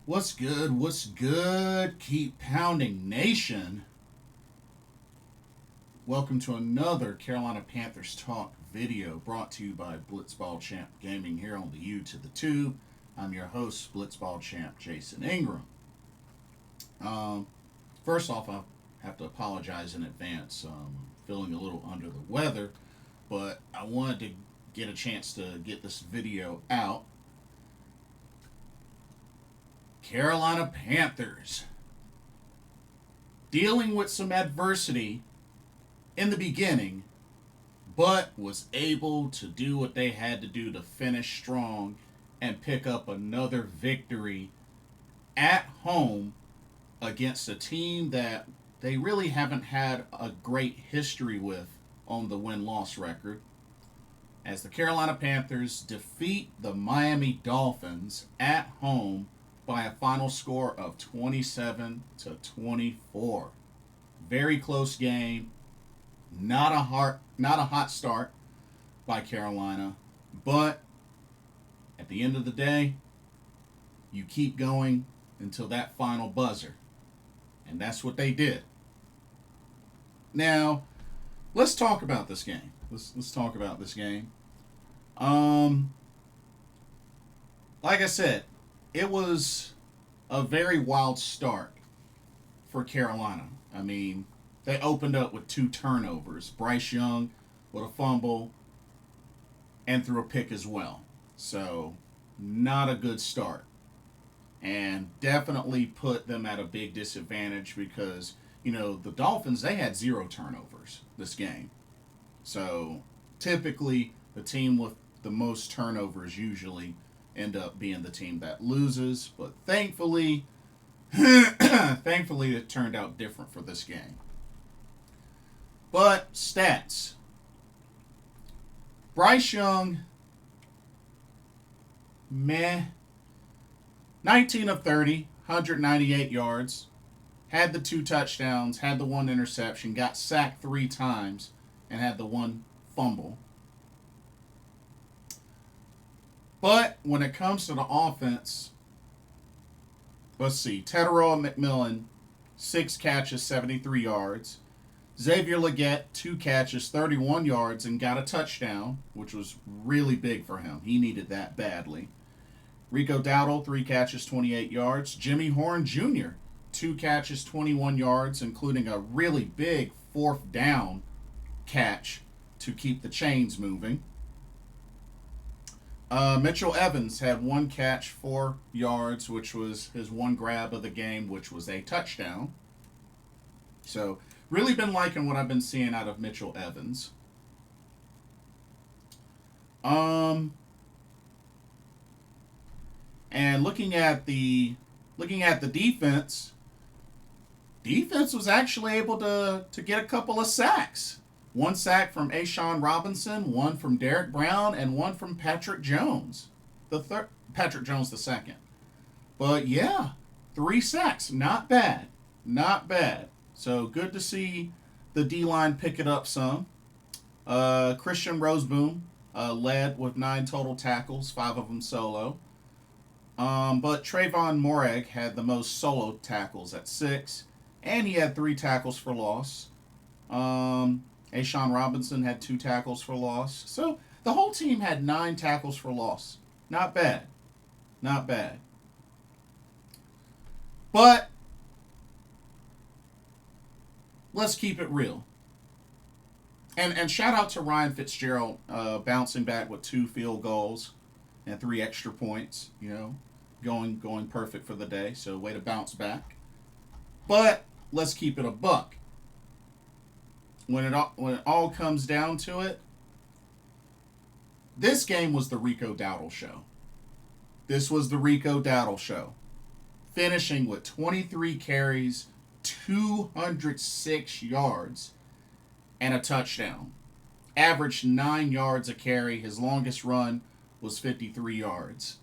What's good? What's good? Keep pounding, nation. Welcome to another Carolina Panthers talk video brought to you by Blitzball Champ Gaming here on the U to the Tube. I'm your host, Blitzball Champ Jason Ingram. Um, First off, I have to apologize in advance. Feeling a little under the weather, but I wanted to get a chance to get this video out. Carolina Panthers dealing with some adversity in the beginning, but was able to do what they had to do to finish strong and pick up another victory at home against a team that they really haven't had a great history with on the win-loss record, as the Carolina Panthers defeat the Miami Dolphins at home by a final score of 27-24. Very close game. Not a hot start by Carolina, but at the end of the day, you keep going until that final buzzer. And that's what they did. Now, let's talk about this game. Let's talk about this game. Like I said, it was a very wild start for Carolina. I mean, they opened up with 2 turnovers. Bryce Young with a fumble and threw a pick as well. So, not a good start. And definitely put them at a big disadvantage because, the Dolphins, they had 0 turnovers this game. So, typically, the team with the most turnovers usually end up being the team that loses. But thankfully, it turned out different for this game. But stats. Bryce Young, meh. 19 of 30, 198 yards. Had the 2 touchdowns, had the 1 interception, got sacked 3 times, and had the 1 fumble. But when it comes to the offense, let's see. Teteroa McMillan, 6 catches, 73 yards. Xavier Legette, 2 catches, 31 yards, and got a touchdown, which was really big for him. He needed that badly. Rico Dowdle, 3 catches, 28 yards. Jimmy Horn Jr., 2 catches, 21 yards, including a really big 4th down catch to keep the chains moving. Mitchell Evans had 1 catch, 4 yards, which was his 1 grab of the game, which was a touchdown. So, really been liking what I've been seeing out of Mitchell Evans. And looking at the defense was actually able to get a couple of sacks. 1 sack from Ashawn Robinson, 1 from Derek Brown, and 1 from Patrick Jones. Patrick Jones the second. But yeah, 3 sacks. Not bad. Not bad. So good to see the D-line pick it up some. Christian Roseboom led with 9 total tackles, 5 of them solo. But Trayvon Morag had the most solo tackles at 6, and he had 3 tackles for loss. Ashawn Robinson had 2 tackles for loss. So the whole team had 9 tackles for loss. Not bad. Not bad. But let's keep it real. And shout out to Ryan Fitzgerald bouncing back with 2 field goals and 3 extra points, going perfect for the day. So way to bounce back. But let's keep it a buck. When it all comes down to it, this game was the Rico Dowdle show. This was the Rico Dowdle show. Finishing with 23 carries, 206 yards, and a touchdown. Averaged 9 yards a carry. His longest run was 53 yards.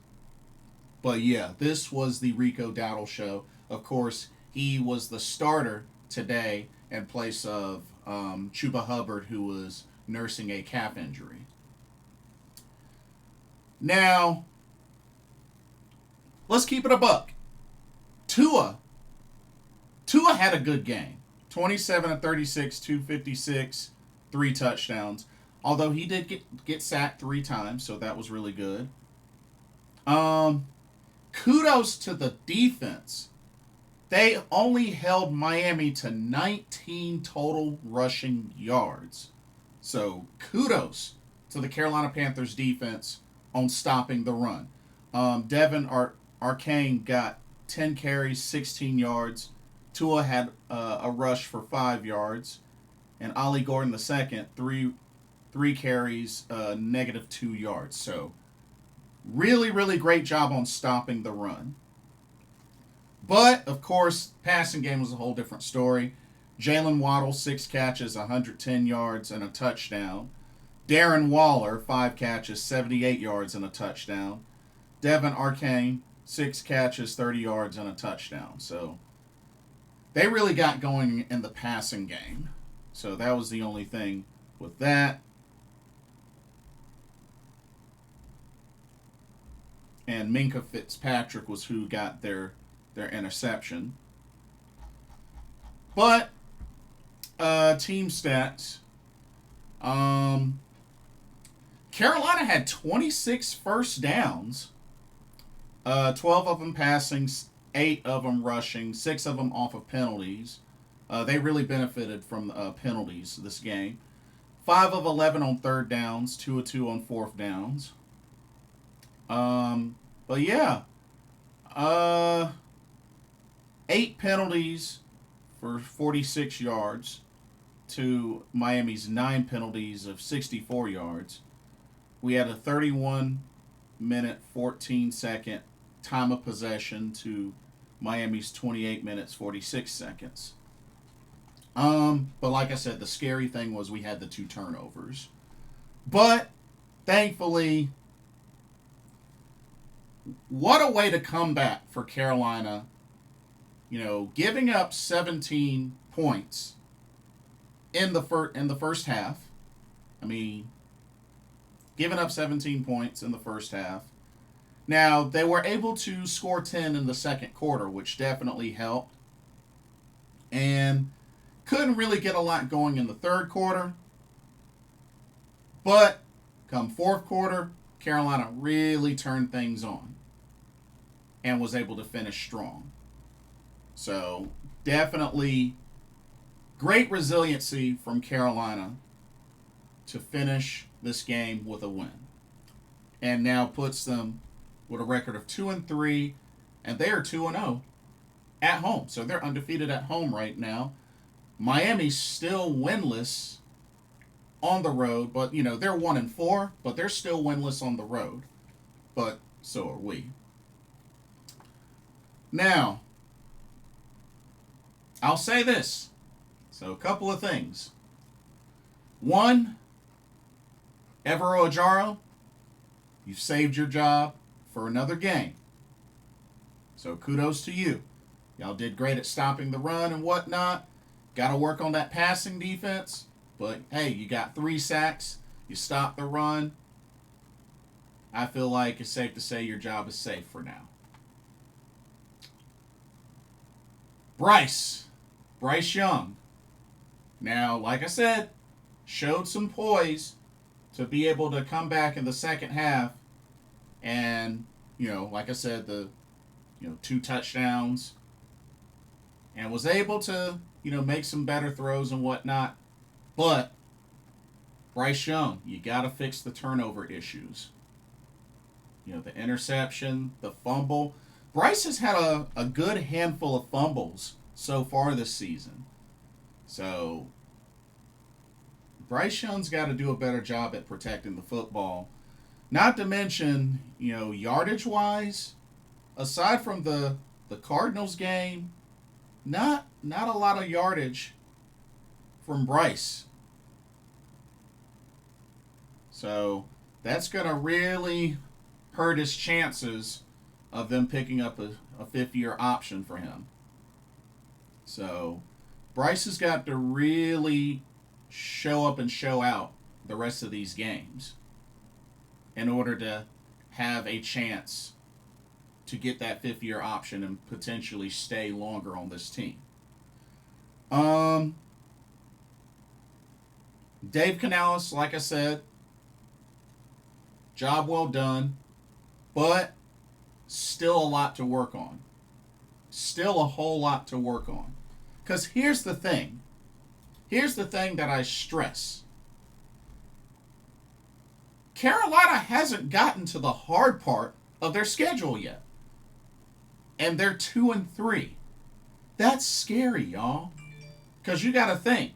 But yeah, this was the Rico Dowdle show. Of course, he was the starter today in place of Chuba Hubbard, who was nursing a calf injury. Now, let's keep it a buck. Tua had a good game. 27 of 36, 256, 3 touchdowns. Although he did get sacked 3 times, so that was really good. Kudos to the defense. They only held Miami to 19 total rushing yards. So kudos to the Carolina Panthers defense on stopping the run. Devin Arcane got 10 carries, 16 yards. Tua had a rush for 5 yards. And Ollie Gordon II, three carries, -2 yards. So really, really great job on stopping the run. But, of course, passing game was a whole different story. Jalen Waddle, 6 catches, 110 yards, and a touchdown. Darren Waller, 5 catches, 78 yards, and a touchdown. Devin Arcane, 6 catches, 30 yards, and a touchdown. So they really got going in the passing game. So that was the only thing with that. And Minka Fitzpatrick was who got their interception. But team stats. Carolina had 26 first downs. 12 of them passing, 8 of them rushing, 6 of them off of penalties. They really benefited from penalties this game. 5 of 11 on third downs, 2 of 2 on fourth downs. But yeah, 8 penalties for 46 yards to Miami's 9 penalties of 64 yards. We had a 31-minute, 14-second time of possession to Miami's 28 minutes, 46 seconds. But like I said, the scary thing was we had the 2 turnovers. But thankfully, what a way to come back for Carolina. You know, giving up 17 points in the first half. I mean, giving up 17 points in the first half. Now, they were able to score 10 in the second quarter, which definitely helped. And couldn't really get a lot going in the third quarter. But come fourth quarter, Carolina really turned things on and was able to finish strong. So, definitely great resiliency from Carolina to finish this game with a win. And now puts them with a record of 2-3, and they are 2-0 at home. So they're undefeated at home right now. Miami's still winless on the road, but you know, they're 1-4, but they're still winless on the road. But so are we. Now, I'll say this. So a couple of things. One, Evero Ajaro, you've saved your job for another game. So kudos to you. Y'all did great at stopping the run and whatnot. Got to work on that passing defense. But, hey, you got 3 sacks. You stopped the run. I feel like it's safe to say your job is safe for now. Bryce Young. Now, like I said, showed some poise to be able to come back in the second half. And, you know, like I said, 2 touchdowns. And was able to, make some better throws and whatnot. But, Bryce Young, you got to fix the turnover issues. The interception, the fumble. Bryce has had a good handful of fumbles so far this season. So, Bryce Young's got to do a better job at protecting the football. Not to mention, yardage-wise, aside from the Cardinals game, not a lot of yardage from Bryce. So, that's going to really hurt his chances of them picking up a fifth-year option for him. So, Bryce has got to really show up and show out the rest of these games in order to have a chance to get that 5th-year option and potentially stay longer on this team. Dave Canales, like I said, job well done, but still a lot to work on. Still a whole lot to work on. Because here's the thing. Here's the thing that I stress. Carolina hasn't gotten to the hard part of their schedule yet. And they're 2-3. That's scary, y'all. Because you got to think.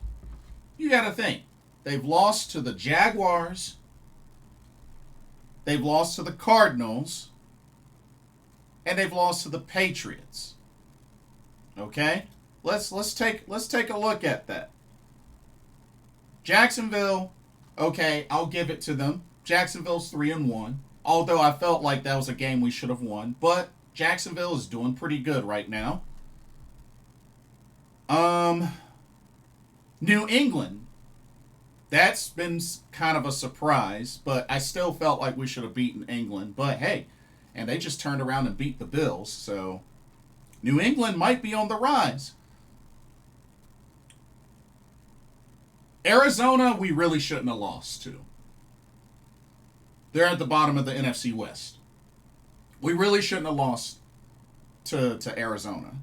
They've lost to the Jaguars. They've lost to the Cardinals. And they've lost to the Patriots. Okay? Let's take a look at that. Jacksonville, okay, I'll give it to them. Jacksonville's 3-1. Although I felt like that was a game we should have won. But Jacksonville is doing pretty good right now. New England. That's been kind of a surprise, but I still felt like we should have beaten England. But hey, and they just turned around and beat the Bills, so New England might be on the rise. Arizona, we really shouldn't have lost to. They're at the bottom of the NFC West. We really shouldn't have lost to Arizona.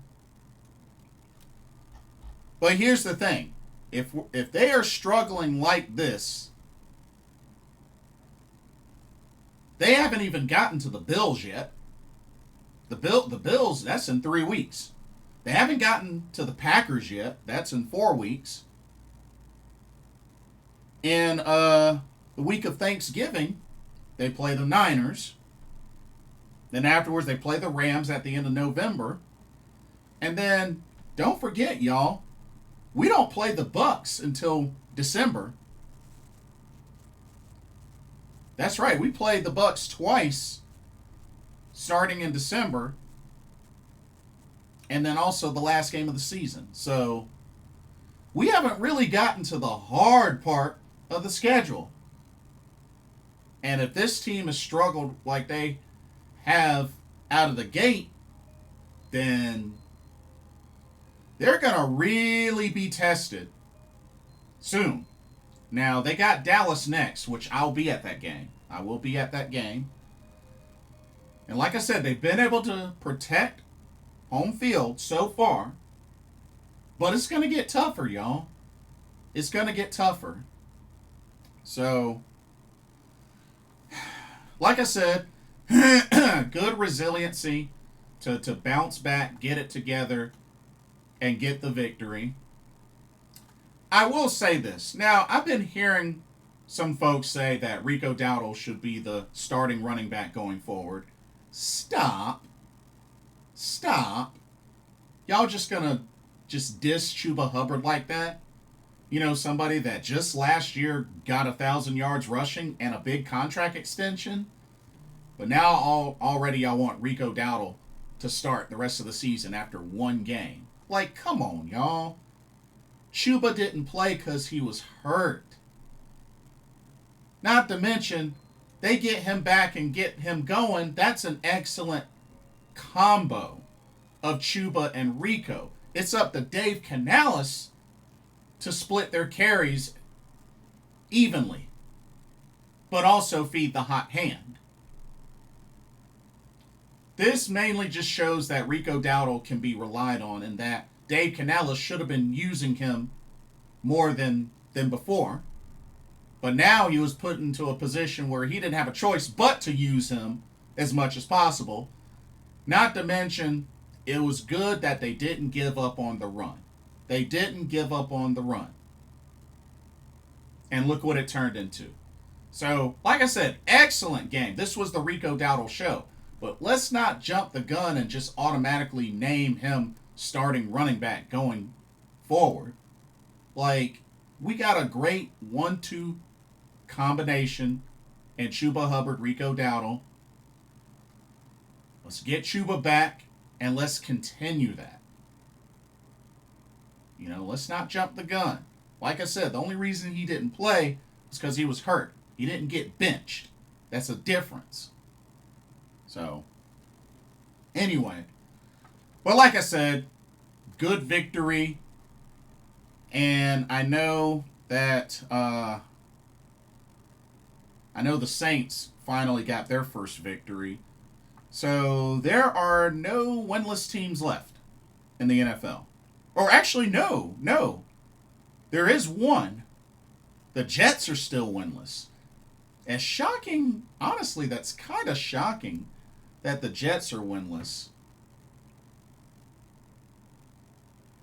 But here's the thing. If they are struggling like this, they haven't even gotten to the Bills yet. The Bills, that's in 3 weeks. They haven't gotten to the Packers yet. That's in 4 weeks. In the week of Thanksgiving, they play the Niners. Then afterwards, they play the Rams at the end of November. And then, don't forget, y'all, we don't play the Bucks until December. That's right, we played the Bucks twice, starting in December, and then also the last game of the season. So, we haven't really gotten to the hard part of the schedule. And if this team has struggled like they have out of the gate, then they're going to really be tested soon. Now, they got Dallas next, which I'll be at that game. I will be at that game. And like I said, they've been able to protect home field so far. But it's going to get tougher, y'all. It's going to get tougher. So, like I said, good resiliency to bounce back, get it together, and get the victory. I will say this. Now, I've been hearing some folks say that Rico Dowdle should be the starting running back going forward. Stop. Y'all just gonna diss Chuba Hubbard like that? You know, somebody that just last year got 1,000 yards rushing and a big contract extension? But now already y'all want Rico Dowdle to start the rest of the season after 1 game. Like, come on, y'all. Chuba didn't play because he was hurt. Not to mention, they get him back and get him going. That's an excellent combo of Chuba and Rico. It's up to Dave Canales to split their carries evenly, but also feed the hot hand. This mainly just shows that Rico Dowdle can be relied on and that Dave Canales should have been using him more than before. But now he was put into a position where he didn't have a choice but to use him as much as possible. Not to mention, it was good that they didn't give up on the run. They didn't give up on the run. And look what it turned into. So, like I said, excellent game. This was the Rico Dowdle show. But let's not jump the gun and just automatically name him starting running back going forward. Like, we got a great 1-2 combination in Chuba Hubbard, Rico Dowdle. Let's get Chuba back and let's continue that. You know, let's not jump the gun. Like I said, the only reason he didn't play was because he was hurt. He didn't get benched. That's a difference. So, Anyway, but like I said, good victory. And I know that I know the Saints finally got their first victory. So there are no winless teams left in the NFL. Or actually, no. There is one. The Jets are still winless. As shocking, honestly, that's kind of shocking that the Jets are winless.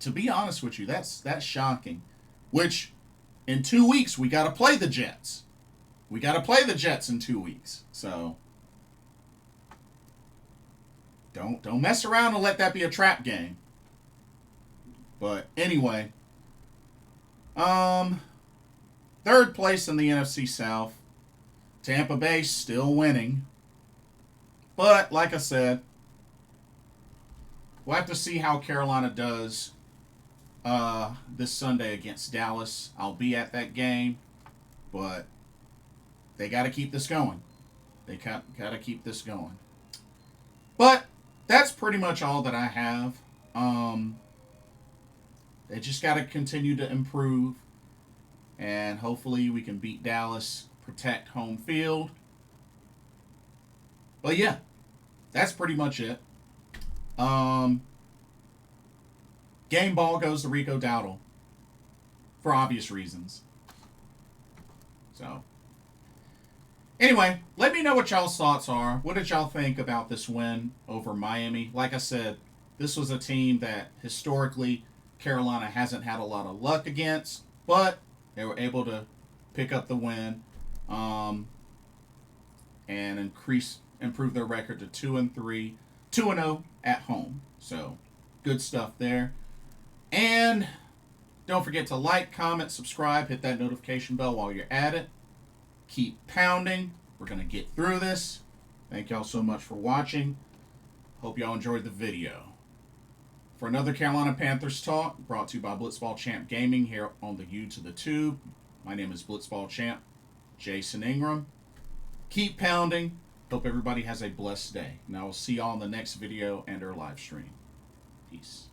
To be honest with you, that's shocking. Which, in 2 weeks, we got to play the Jets. We got to play the Jets in 2 weeks. So, don't mess around and let that be a trap game. But anyway, third place in the NFC South. Tampa Bay still winning. But like I said, we'll have to see how Carolina does this Sunday against Dallas. I'll be at that game, but they got to keep this going. They got to keep this going. But that's pretty much all that I have. They just got to continue to improve, and hopefully we can beat Dallas, protect home field. But yeah, that's pretty much it. Game ball goes to Rico Dowdle for obvious reasons. So, anyway, let me know what y'all's thoughts are. What did y'all think about this win over Miami? Like I said, this was a team that historically Carolina hasn't had a lot of luck against, but they were able to pick up the win and improve their record to 2-3, 2-0 at home. So, good stuff there. And don't forget to like, comment, subscribe, hit that notification bell while you're at it. Keep pounding. We're going to get through this. Thank y'all so much for watching. Hope y'all enjoyed the video. For another Carolina Panthers talk, brought to you by Blitzball Champ Gaming here on the U to the Tube. My name is Blitzball Champ Jason Ingram. Keep pounding. Hope everybody has a blessed day. And I will see y'all in the next video and our live stream. Peace.